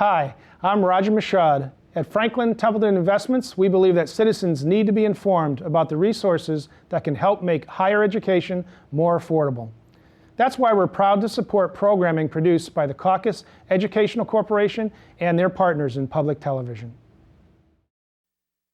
Hi, I'm Roger Mashad. At Franklin Templeton Investments, we believe that citizens need to be informed about the resources that can help make higher education more affordable. That's why we're proud to support programming produced by the Caucus Educational Corporation and their partners in public television.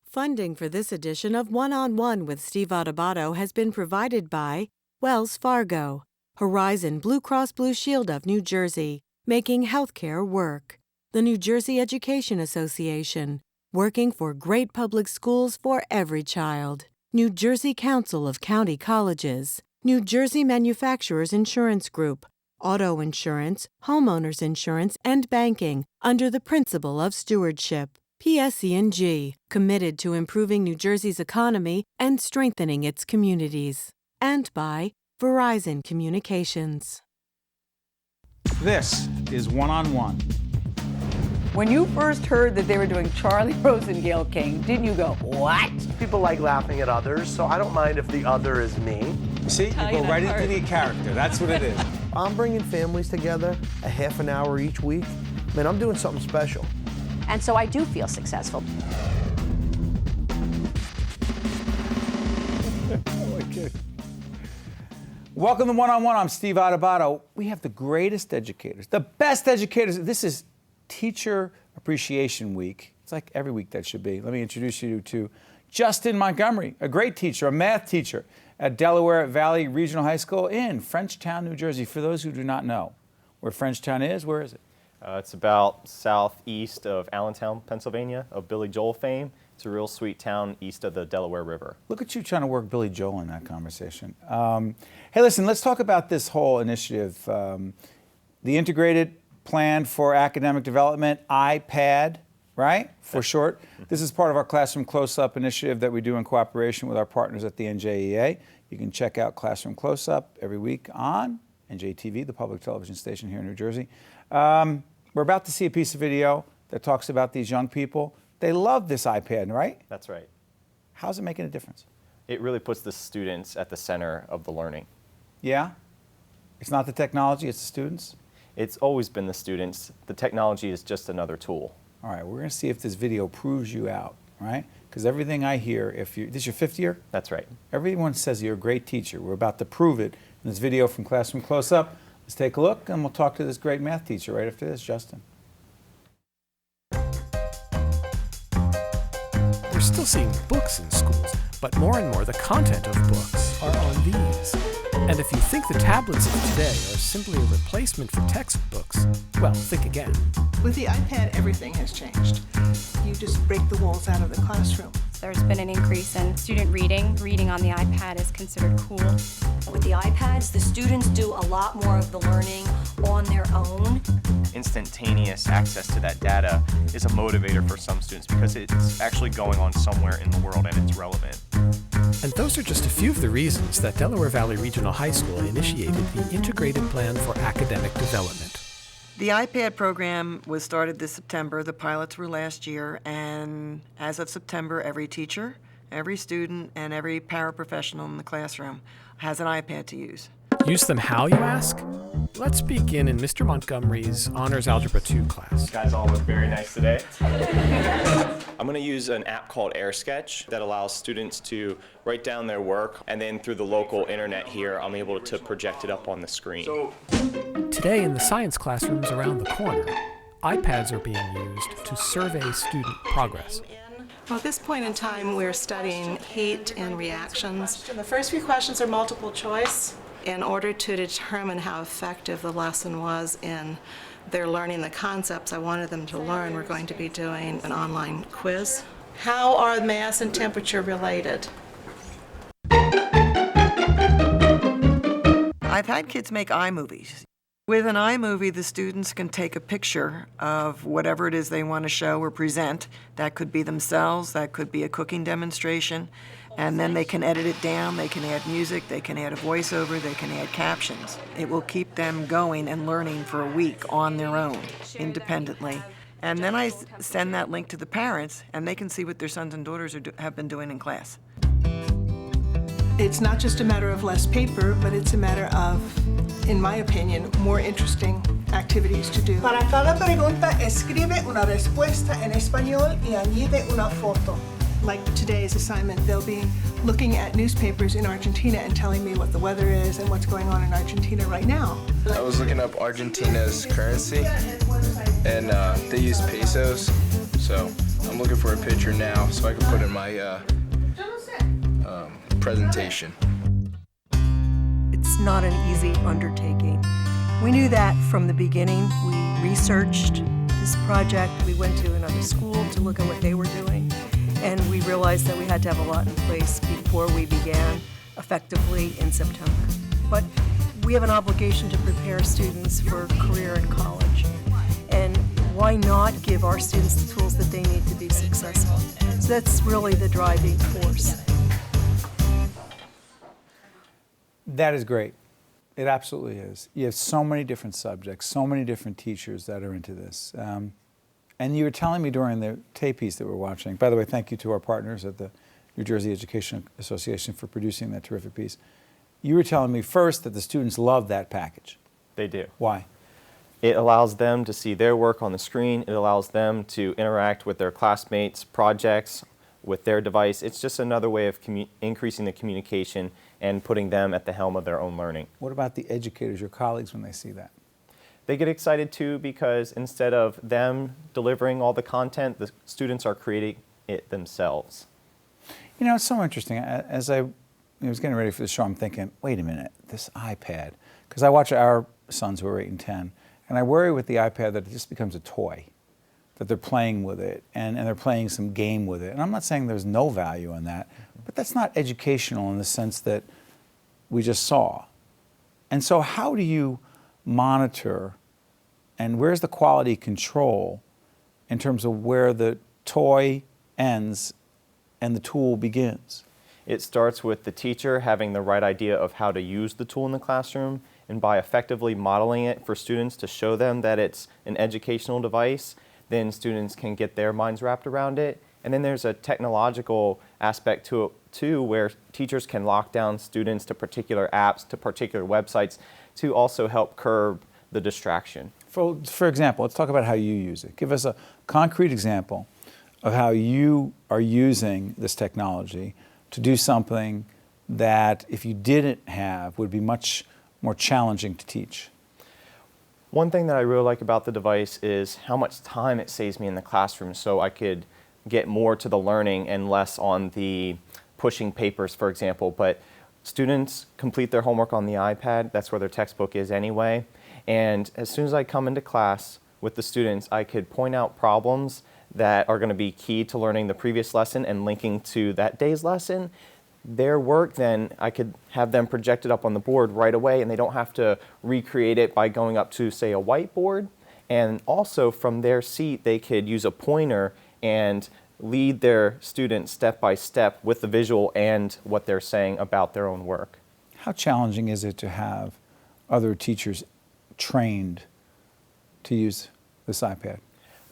Funding for this edition of One-on-One with Steve Adubato has been provided by Wells Fargo, Horizon Blue Cross Blue Shield of New Jersey, making healthcare work, the New Jersey Education Association, working for great public schools for every child, New Jersey Council of County Colleges, New Jersey Manufacturers Insurance Group, auto insurance, homeowners insurance, and banking under the principle of stewardship. PSE&G, committed to improving New Jersey's economy and strengthening its communities. And by Verizon Communications. This is One-on-One. When you first heard that they were doing Charlie Rose and Gayle King, didn't you go, what? People like laughing at others, so I don't mind if the other is me. See, you go right into the character. That's what it is. I'm bringing families together a half an hour each week. Man, I'm doing something special. And so I do feel successful. Welcome to One-on-One. I'm Steve Adubato. We have the greatest educators, the best educators. This is Teacher Appreciation Week. It's like every week that should be. Let me introduce you to Justin Montgomery, a great teacher, a math teacher at Delaware Valley Regional High School in Frenchtown, New Jersey. For those who do not know where Frenchtown is, where is it? It's about southeast of Allentown, Pennsylvania, of Billy Joel fame. It's a real sweet town east of the Delaware River. Look at you trying to work Billy Joel in that conversation. Hey, listen, let's talk about this whole initiative. The Integrated Plan for Academic Development, IPAD, right, for short. This is part of our Classroom Close-Up initiative that we do in cooperation with our partners at the NJEA. You can check out Classroom Close-Up every week on NJTV, the public television station here in New Jersey. We're about to see a piece of video that talks about these young people. They love this iPad, right? That's right. How's it making a difference? It really puts the students at the center of the learning. Yeah? It's not the technology, it's the students? It's always been the students. The technology is just another tool. All right, we're going to see if this video proves you out, right? Because everything I hear, this is your 5th year? That's right. Everyone says you're a great teacher. We're about to prove it in this video from Classroom Close-Up. Let's take a look, and we'll talk to this great math teacher right after this. Justin. We're still seeing books in schools, but more and more the content of books are on these. And if you think the tablets of today are simply a replacement for textbooks, well, think again. With the iPad, everything has changed. You just break the walls out of the classroom. There's been an increase in student reading. Reading on the iPad is considered cool. With the iPads, the students do a lot more of the learning on their own. Instantaneous access to that data is a motivator for some students because it's actually going on somewhere in the world and it's relevant. And those are just a few of the reasons that Delaware Valley Regional High School initiated the Integrated Plan for Academic Development. The iPad program was started this September. The pilots were last year, and as of September, every teacher, every student, and every paraprofessional in the classroom has an iPad to use. Use them how, you ask? Let's begin in Mr. Montgomery's Honors Algebra 2 class. You guys all look very nice today. I'm going to use an app called AirSketch that allows students to write down their work, and then through the local internet here, I'm able to project it up on the screen. Today in the science classrooms around the corner, iPads are being used to survey student progress. Well, at this point in time, we're studying heat and reactions. The first few questions are multiple choice. In order to determine how effective the lesson was in their learning the concepts I wanted them to learn, we're going to be doing an online quiz. How are mass and temperature related? I've had kids make iMovies. With an iMovie, the students can take a picture of whatever it is they want to show or present. That could be themselves, that could be a cooking demonstration, and then they can edit it down, they can add music, they can add a voiceover, they can add captions. It will keep them going and learning for a week on their own, independently. And then I send that link to the parents, and they can see what their sons and daughters have been doing in class. It's not just a matter of less paper, but it's a matter of, in my opinion, more interesting activities to do. Para cada pregunta, escribe una respuesta en español y añade una foto. Like today's assignment, they'll be looking at newspapers in Argentina and telling me what the weather is and what's going on in Argentina right now. I was looking up Argentina's currency, and they use pesos, so I'm looking for a picture now so I can put in my presentation. It's not an easy undertaking. We knew that from the beginning. We researched this project. We went to another school to look at what they were doing. And we realized that we had to have a lot in place before we began effectively in September. But we have an obligation to prepare students for career in college. And why not give our students the tools that they need to be successful? So that's really the driving force. That is great. It absolutely is. You have so many different subjects, so many different teachers that are into this. And you were telling me during the tape piece that we're watching, by the way, thank you to our partners at the New Jersey Education Association for producing that terrific piece. You were telling me first that the students love that package. They do. Why? It allows them to see their work on the screen. It allows them to interact with their classmates' projects, with their device. It's just another way of increasing the communication and putting them at the helm of their own learning. What about the educators, your colleagues, when they see that? They get excited too because instead of them delivering all the content, the students are creating it themselves. You know, it's so interesting. As I was getting ready for the show, I'm thinking, wait a minute, this iPad. Because I watch our sons who are 8 and 10, and I worry with the iPad that it just becomes a toy, that they're playing with it, and they're playing some game with it. And I'm not saying there's no value in that, but that's not educational in the sense that we just saw. And so how do you monitor, and where's the quality control in terms of where the toy ends and the tool begins? It starts with the teacher having the right idea of how to use the tool in the classroom, and by effectively modeling it for students to show them that it's an educational device, then students can get their minds wrapped around it. And then there's a technological aspect to it too, where teachers can lock down students to particular apps, to particular websites, to also help curb the distraction. For example, let's talk about how you use it. Give us a concrete example of how you are using this technology to do something that, if you didn't have, would be much more challenging to teach. One thing that I really like about the device is how much time it saves me in the classroom, so I could get more to the learning and less on the pushing papers, for example. But students complete their homework on the iPad. That's where their textbook is anyway. And as soon as I come into class with the students, I could point out problems that are going to be key to learning the previous lesson and linking to that day's lesson. Their work, then, I could have them projected up on the board right away, and they don't have to recreate it by going up to, say, a whiteboard. And also, from their seat, they could use a pointer and lead their students step by step with the visual and what they're saying about their own work. How challenging is it to have other teachers trained to use this iPad?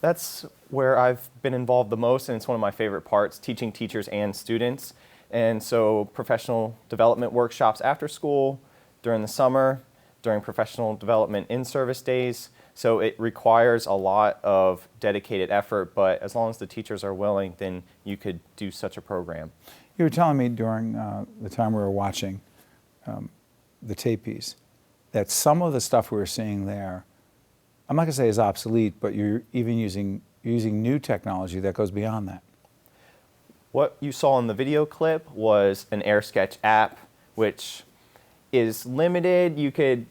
That's where I've been involved the most, and it's one of my favorite parts, teaching teachers and students. And so professional development workshops after school, during the summer, during professional development in-service days. So it requires a lot of dedicated effort, but as long as the teachers are willing, then you could do such a program. You were telling me during the time we were watching the tape piece that some of the stuff we were seeing there, I'm not going to say is obsolete, but you're even using new technology that goes beyond that. What you saw in the video clip was an AirSketch app, which is limited. You could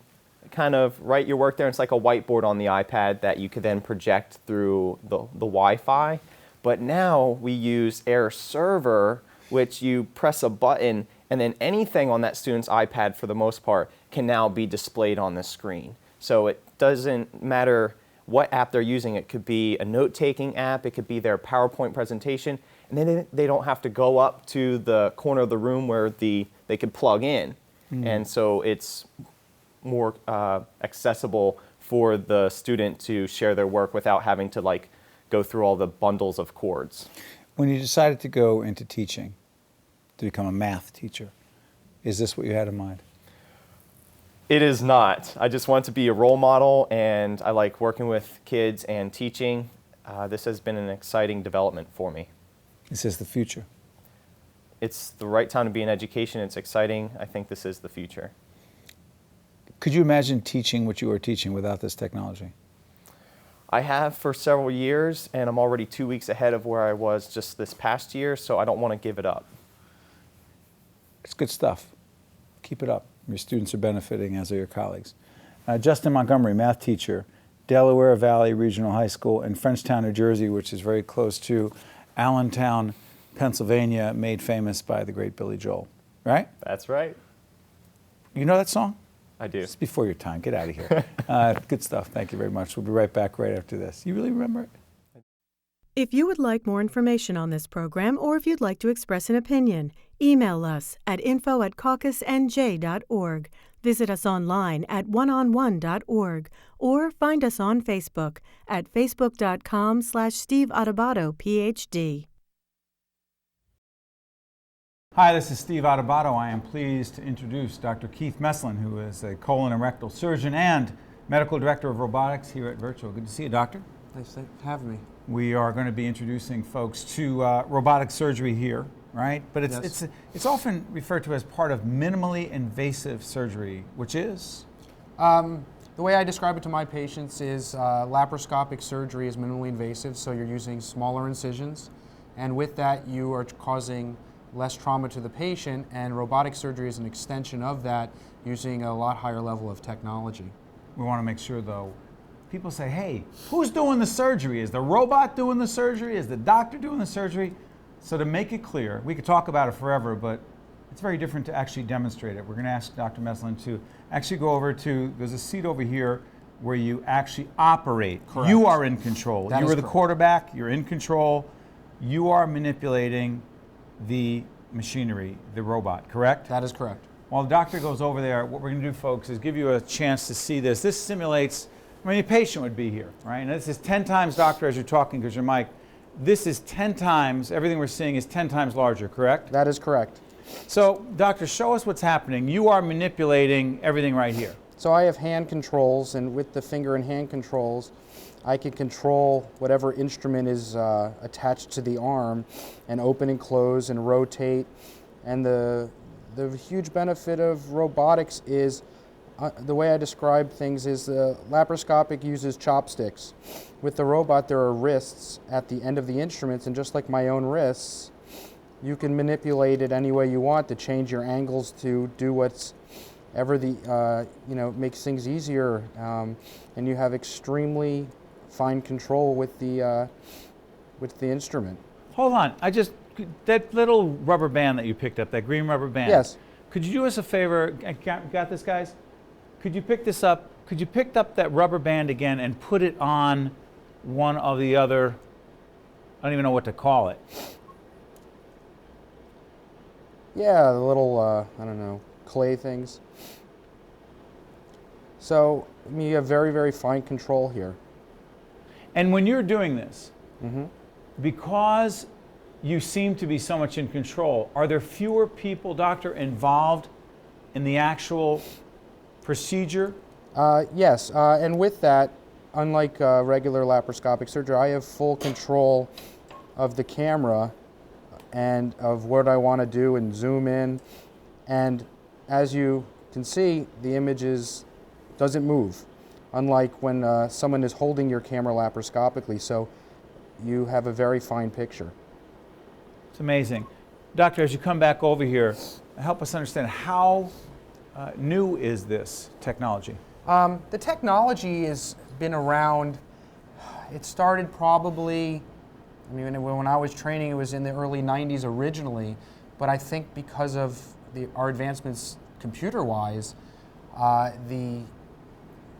kind of write your work there. It's like a whiteboard on the iPad that you could then project through the Wi-Fi. But now we use Air Server, which you press a button, and then anything on that student's iPad, for the most part, can now be displayed on the screen. So it doesn't matter what app they're using. It could be a note-taking app. It could be their PowerPoint presentation. And then they don't have to go up to the corner of the room where they could plug in. And so it's more accessible for the student to share their work without having to go through all the bundles of cords. When you decided to go into teaching, to become a math teacher, Is this what you had in mind? It is not. I just want to be a role model, and I like working with kids and teaching. This has been an exciting development for me. This is the future. It's the right time to be in education. It's exciting. I think this is the future. Could you imagine teaching what you are teaching without this technology? I have for several years, and I'm already 2 weeks ahead of where I was just this past year, so I don't want to give it up. It's good stuff. Keep it up. Your students are benefiting, as are your colleagues. Justin Montgomery, math teacher, Delaware Valley Regional High School in Frenchtown, New Jersey, which is very close to Allentown, Pennsylvania, made famous by the great Billy Joel, right? That's right. You know that song? I do. It's before your time. Get out of here. Good stuff. Thank you very much. We'll be right back right after this. You really remember it? If you would like more information on this program, or if you'd like to express an opinion, email us at info@caucusnj.org. Visit us online at oneonone.org, or find us on Facebook at facebook.com/Steve Adubato, PhD. Hi, this is Steve Adubato. I am pleased to introduce Dr. Keith Meslin, who is a colon and rectal surgeon and medical director of robotics here at Virtua. Good to see you, doctor. Thanks for having me. We are going to be introducing folks to robotic surgery here, right? But it's often referred to as part of minimally invasive surgery, which is? The way I describe it to my patients is laparoscopic surgery is minimally invasive, so you're using smaller incisions, and with that you are causing less trauma to the patient, and robotic surgery is an extension of that using a lot higher level of technology. We want to make sure, though, people say, hey, who's doing the surgery? Is the robot doing the surgery? Is the doctor doing the surgery? So to make it clear, we could talk about it forever, but it's very different to actually demonstrate it. We're going to ask Dr. Meslin to actually go over to, there's a seat over here where you actually operate. Correct. You are in control. That you is are the correct. quarterback, you're in control. You are manipulating the machinery, the robot, correct? That is correct. While the doctor goes over there, what we're going to do, folks, is give you a chance to see this. This simulates, I mean, a patient would be here, right? And this is 10 times, doctor, as you're talking, because your mic, this is 10 times, everything we're seeing is 10 times larger, correct? That is correct. So, doctor, show us what's happening. You are manipulating everything right here. So I have hand controls, and with the finger and hand controls, I can control whatever instrument is attached to the arm and open and close and rotate. And the huge benefit of robotics is, the way I describe things is the laparoscopic uses chopsticks. With the robot, there are wrists at the end of the instruments, and just like my own wrists, you can manipulate it any way you want to change your angles to do whatever makes things easier, and you have extremely fine control with the instrument. Hold on, that little rubber band that you picked up, that green rubber band. Yes. Could you do us a favor? Got this, guys? Could you pick this up? Could you pick up that rubber band again and put it on one of the other, I don't even know what to call it. Yeah, the little, I don't know, clay things. So, I mean, you have very, very fine control here. And when you're doing this, because you seem to be so much in control, are there fewer people, doctor, involved in the actual procedure? Yes, and with that, unlike regular laparoscopic surgery, I have full control of the camera and of what I want to do and zoom in. And as you can see, the image doesn't move, unlike when someone is holding your camera laparoscopically, so you have a very fine picture. It's amazing. Doctor, as you come back over here, help us understand how new is this technology? The technology has been around, it started probably, I mean, when I was training, it was in the early 90s originally, but I think because of our advancements computer-wise, the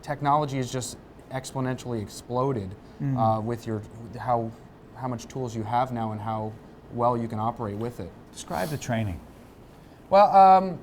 technology has just exponentially exploded with how much tools you have now and how well you can operate with it. Describe the training. Well,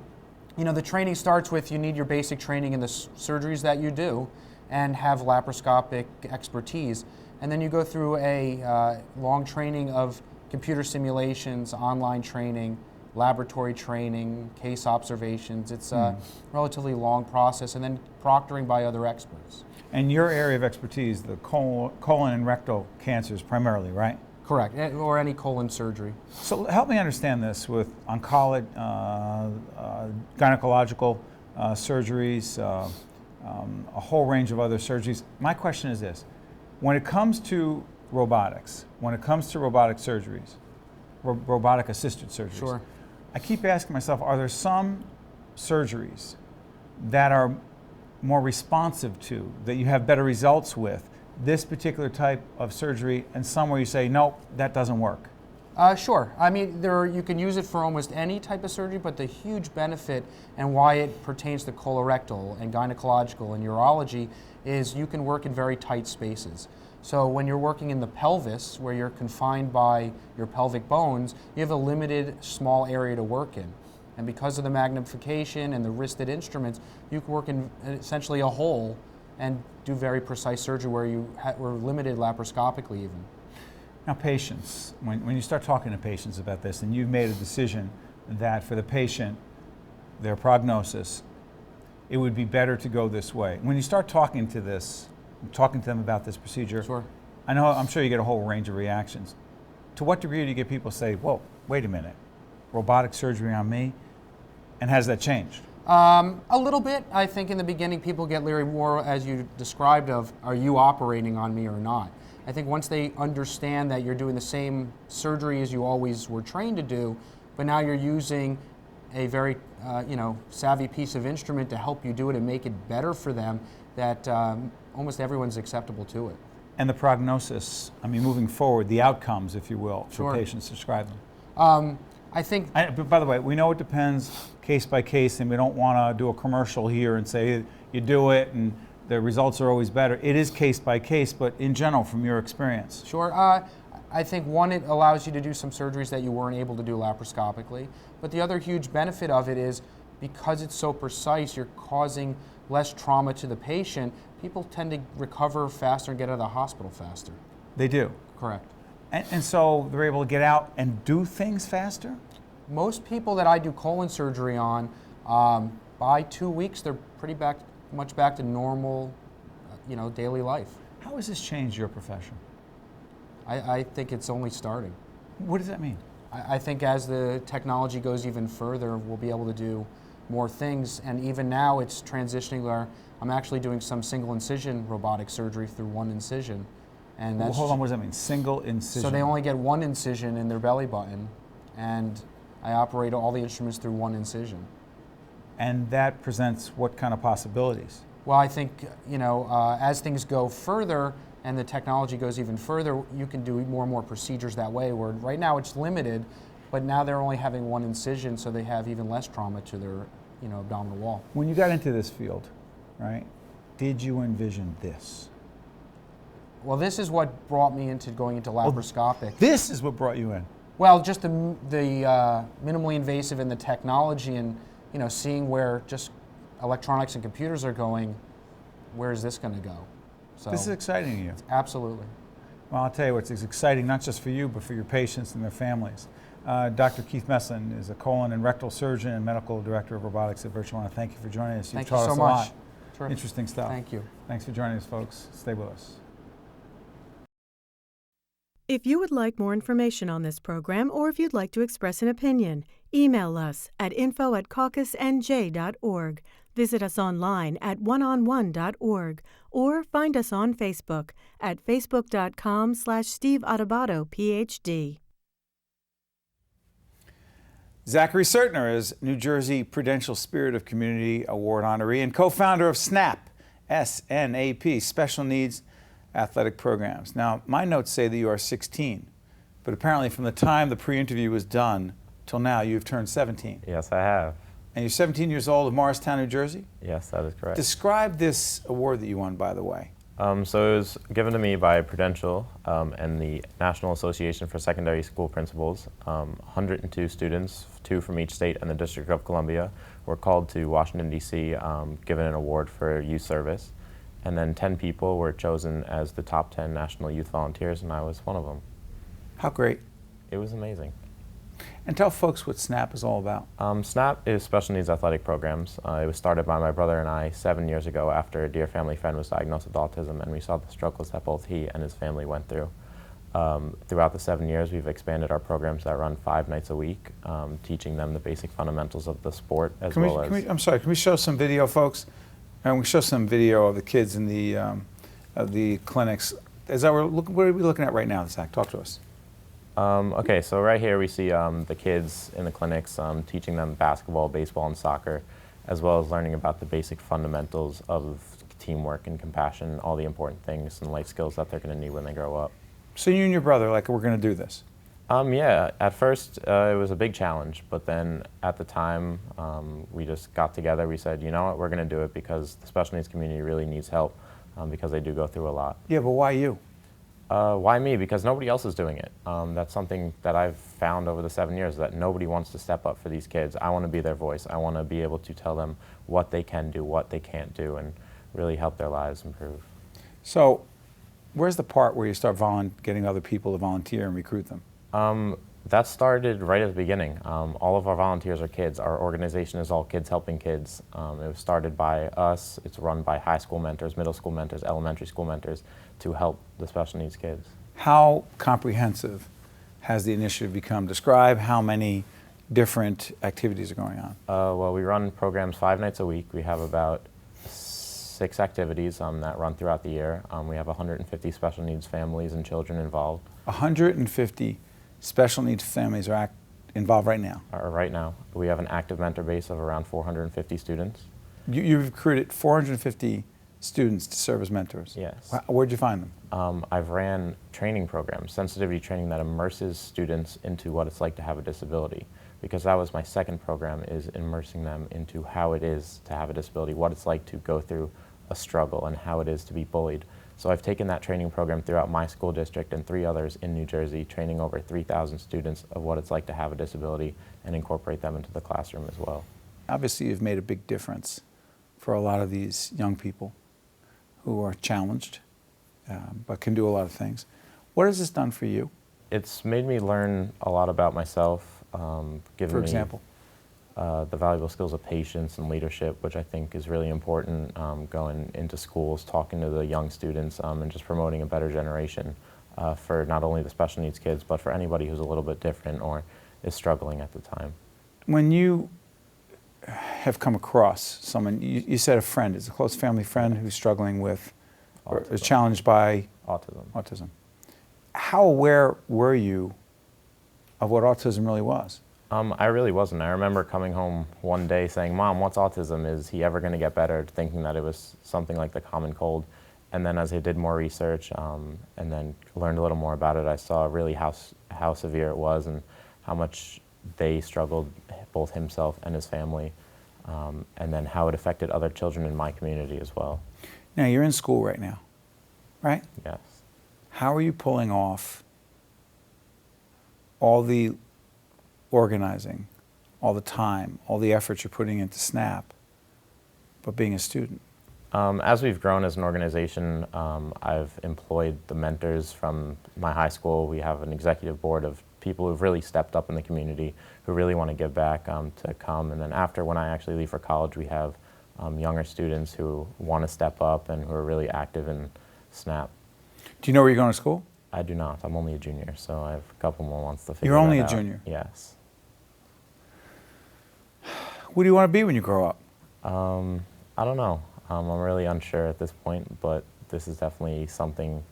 you know, the training starts with you need your basic training in the surgeries that you do and have laparoscopic expertise. And then you go through a long training of computer simulations, online training, laboratory training, case observations. It's a relatively long process, and then proctoring by other experts. And your area of expertise, the colon and rectal cancers primarily, right? Correct, or any colon surgery. So help me understand this with oncology, gynecological surgeries, a whole range of other surgeries. My question is this: when it comes to robotics, when it comes to robotic surgeries, robotic-assisted surgeries, sure. I keep asking myself, are there some surgeries that are more responsive to, that you have better results with, this particular type of surgery, and some where you say, nope, that doesn't work? Sure. I mean, you can use it for almost any type of surgery, but the huge benefit and why it pertains to colorectal and gynecological and urology is you can work in very tight spaces. So when you're working in the pelvis, where you're confined by your pelvic bones, you have a limited small area to work in. And because of the magnification and the wristed instruments, you can work in essentially a hole and do very precise surgery where you were limited laparoscopically even. Now patients, when you start talking to patients about this and you've made a decision that for the patient, their prognosis, it would be better to go this way. When you start talking to them about this procedure, sure. I'm sure you get a whole range of reactions. To what degree do you get people say, whoa, wait a minute, robotic surgery on me? And has that changed? A little bit. I think in the beginning people get leery more, as you described, of are you operating on me or not? I think once they understand that you're doing the same surgery as you always were trained to do, but now you're using a very savvy piece of instrument to help you do it and make it better for them, that almost everyone's acceptable to it. And the prognosis, I mean, moving forward, the outcomes, if you will, sure. for patients, describe them. I think... But by the way, we know it depends case by case, and we don't want to do a commercial here and say you do it and the results are always better. It is case by case, but in general, from your experience. Sure. I think one, it allows you to do some surgeries that you weren't able to do laparoscopically, but the other huge benefit of it is because it's so precise, you're causing less trauma to the patient. People tend to recover faster and get out of the hospital faster. They do? Correct. And so they're able to get out and do things faster? Most people that I do colon surgery on, by 2 weeks, they're pretty much back to normal, daily life. How has this changed your profession? I think it's only starting. What does that mean? I think as the technology goes even further, we'll be able to do more things. And even now, it's transitioning where I'm actually doing some single incision robotic surgery through one incision. And that's hold on, what does that mean? Single incision? So they only get one incision in their belly button, and I operate all the instruments through one incision. And that presents what kind of possibilities? Well, I think, as things go further and the technology goes even further, you can do more and more procedures that way, where right now it's limited, but now they're only having one incision, so they have even less trauma to their abdominal wall. When you got into this field, right, did you envision this? Well, this is what brought me into going into laparoscopic. This is what brought you in? Well, just the minimally invasive and the technology, and seeing where just electronics and computers are going. Where is this going to go? So this is exciting to you. Absolutely. Well, I'll tell you what's exciting, not just for you, but for your patients and their families. Dr. Keith Meslin is a colon and rectal surgeon and medical director of robotics at Virtua. I want to thank you for joining us. Thank you so much. Terrific. Interesting stuff. Thank you. Thanks for joining us, folks. Stay with us. If you would like more information on this program, or if you'd like to express an opinion, email us at info@caucusnj.org. Visit us online at oneonone.org, or find us on Facebook at facebook.com/Steve Adubato, PhD. Zachary Certner is New Jersey Prudential Spirit of Community Award honoree and co-founder of SNAP, S-N-A-P, Special Needs Athletic Programs. Now, my notes say that you are 16, but apparently from the time the pre-interview was done till now, you've turned 17. Yes, I have. And you're 17 years old of Morristown, New Jersey? Yes, that is correct. Describe this award that you won, by the way. So it was given to me by Prudential and the National Association for Secondary School Principals. 102 students, 2 from each state and the District of Columbia, were called to Washington, D.C., given an award for youth service. And then 10 people were chosen as the top 10 national youth volunteers, and I was one of them. How great. It was amazing. And tell folks what SNAP is all about. SNAP is Special Needs Athletic Programs. It was started by my brother and I 7 years ago after a dear family friend was diagnosed with autism, and we saw the struggles that both he and his family went through. Throughout the 7 years, we've expanded our programs that run 5 nights a week, teaching them the basic fundamentals of the sport as well as... I'm sorry, can we show some video, folks? And we show some video of the kids in the clinics. Is that what are we looking at right now, Zach? Talk to us. Okay, so right here we see the kids in the clinics teaching them basketball, baseball, and soccer, as well as learning about the basic fundamentals of teamwork and compassion, all the important things and life skills that they're going to need when they grow up. So you and your brother, like, we're going to do this? Yeah, at first it was a big challenge, but then at the time we just got together. We said, you know what, we're going to do it because the special needs community really needs help because they do go through a lot. Yeah, but why you? Why me? Because nobody else is doing it. That's something that I've found over the 7 years, that nobody wants to step up for these kids. I want to be their voice. I want to be able to tell them what they can do, what they can't do, and really help their lives improve. So where's the part where you start getting other people to volunteer and recruit them? That started right at the beginning. All of our volunteers are kids. Our organization is all kids helping kids. It was started by us. It's run by high school mentors, middle school mentors, elementary school mentors to help the special needs kids. How comprehensive has the initiative become? Describe how many different activities are going on. Well, we run programs 5 nights a week. We have about 6 activities that run throughout the year. We have 150 special needs families and children involved. 150 special needs families are involved right now? Right now. We have an active mentor base of around 450 students. You've recruited 450 students to serve as mentors? Yes. Where'd you find them? I've ran training programs, sensitivity training that immerses students into what it's like to have a disability. Because that was my second program, is immersing them into how it is to have a disability, what it's like to go through a struggle and how it is to be bullied. So I've taken that training program throughout my school district and 3 others in New Jersey, training over 3,000 students of what it's like to have a disability and incorporate them into the classroom as well. Obviously, you've made a big difference for a lot of these young people who are challenged, but can do a lot of things. What has this done for you? It's made me learn a lot about myself, given For example? the valuable skills of patience and leadership, which I think is really important going into schools, talking to the young students, and just promoting a better generation for not only the special needs kids, but for anybody who's a little bit different or is struggling at the time. When you have come across someone, you said a friend, is a close family friend who's struggling with, or is challenged by autism. How aware were you of what autism really was? I really wasn't. I remember coming home one day saying, "Mom, what's autism? Is he ever going to get better?" Thinking that it was something like the common cold. And then as I did more research and then learned a little more about it, I saw really how severe it was and how much they struggled, both himself and his family, and then how it affected other children in my community as well. Now, you're in school right now, right? Yes. How are you pulling off all the organizing, all the time, all the efforts you're putting into SNAP, but being a student? As we've grown as an organization, I've employed the mentors from my high school. We have an executive board of people who've really stepped up in the community, who really want to give back to come. And then after, when I actually leave for college, we have younger students who want to step up and who are really active in SNAP. Do you know where you're going to school? I do not. I'm only a junior, so I have a couple more months to figure that out. You're only a junior? Yes. What do you want to be when you grow up? I don't know. I'm really unsure at this point, but this is definitely something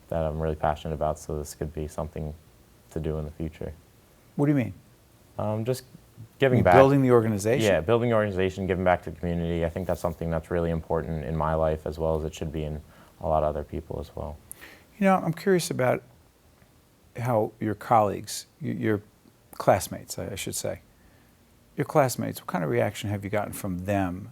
that I'm really passionate about, so this could be something to do in the future. What do you mean? Just giving back. Building the organization? Yeah, building the organization, giving back to the community. I think that's something that's really important in my life as well as it should be in a lot of other people as well. You know, I'm curious about how your colleagues, your classmates, I should say, your classmates, what kind of reaction have you gotten from them?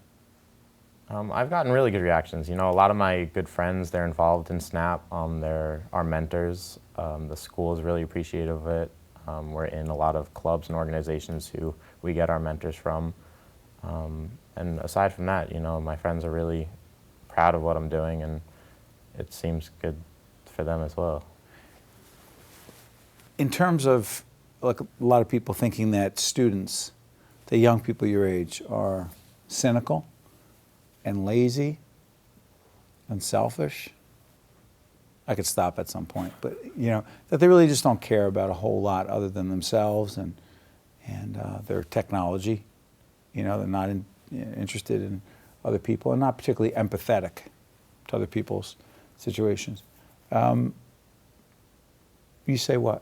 I've gotten really good reactions. You know, a lot of my good friends, they're involved in SNAP. They're our mentors. The school is really appreciative of it. We're in a lot of clubs and organizations who we get our mentors from. And aside from that, you know, my friends are really proud of what I'm doing, and it seems good for them as well. In terms of like a lot of people thinking that students, the young people your age, are cynical and lazy and selfish. I could stop at some point, but you know, that they really just don't care about a whole lot other than themselves and their technology. You know, they're not interested in other people and not particularly empathetic to other people's situations. You say what?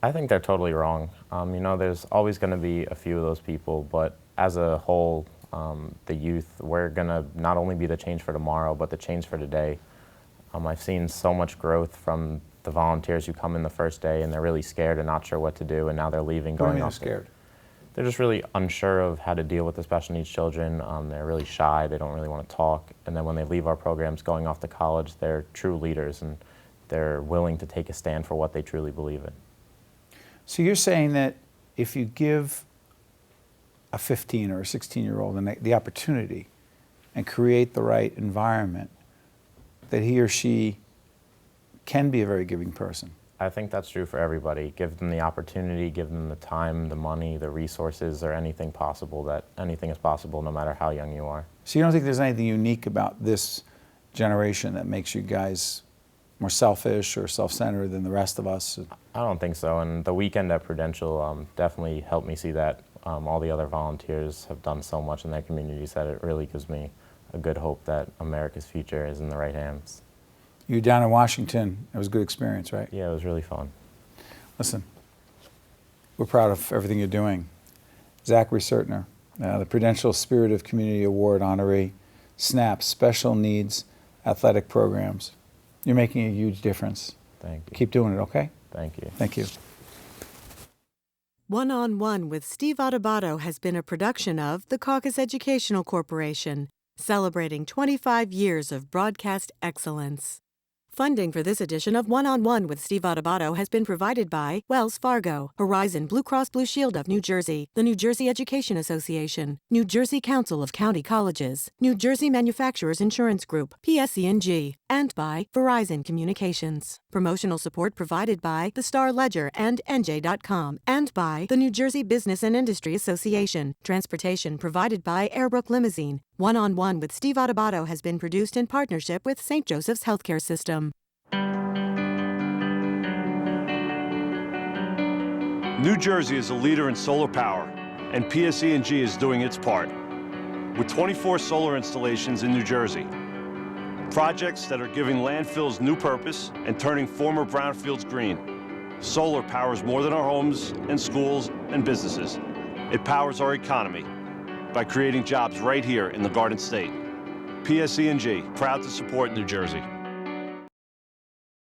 I think they're totally wrong. You know, there's always going to be a few of those people, but as a whole, the youth, we're going to not only be the change for tomorrow, but the change for today. I've seen so much growth from the volunteers who come in the first day and they're really scared and not sure what to do, and now they're leaving, going What do you mean off. scared? They're just really unsure of how to deal with the special needs children. They're really shy, they don't really want to talk, and then when they leave our programs going off to college, they're true leaders and they're willing to take a stand for what they truly believe in. So you're saying that if you give a 15 or a 16-year-old the opportunity and create the right environment, that he or she can be a very giving person? I think that's true for everybody. Give them the opportunity, give them the time, the money, the resources, or anything possible, that anything is possible no matter how young you are. So you don't think there's anything unique about this generation that makes you guys more selfish or self-centered than the rest of us? I don't think so, and the weekend at Prudential definitely helped me see that. All the other volunteers have done so much in their communities that it really gives me a good hope that America's future is in the right hands. You were down in Washington. It was a good experience, right? Yeah, it was really fun. Listen, we're proud of everything you're doing. Zachary Certner, the Prudential Spirit of Community Award honoree, SNAP, Special Needs Athletic Programs. You're making a huge difference. Thank you. Keep doing it, okay? Thank you. Thank you. One-on-One with Steve Adubato has been a production of the Caucus Educational Corporation, celebrating 25 years of broadcast excellence. Funding for this edition of One-on-One with Steve Adubato has been provided by Wells Fargo, Horizon Blue Cross Blue Shield of New Jersey, the New Jersey Education Association, New Jersey Council of County Colleges, New Jersey Manufacturers Insurance Group, PSE&G, and by Verizon Communications. Promotional support provided by The Star Ledger and NJ.com, and by the New Jersey Business and Industry Association. Transportation provided by Airbrook Limousine. One-on-One with Steve Adubato has been produced in partnership with St. Joseph's Healthcare System. New Jersey is a leader in solar power, and PSE&G is doing its part. With 24 solar installations in New Jersey, projects that are giving landfills new purpose and turning former brownfields green. Solar powers more than our homes and schools and businesses. It powers our economy by creating jobs right here in the Garden State. PSE&G, proud to support New Jersey.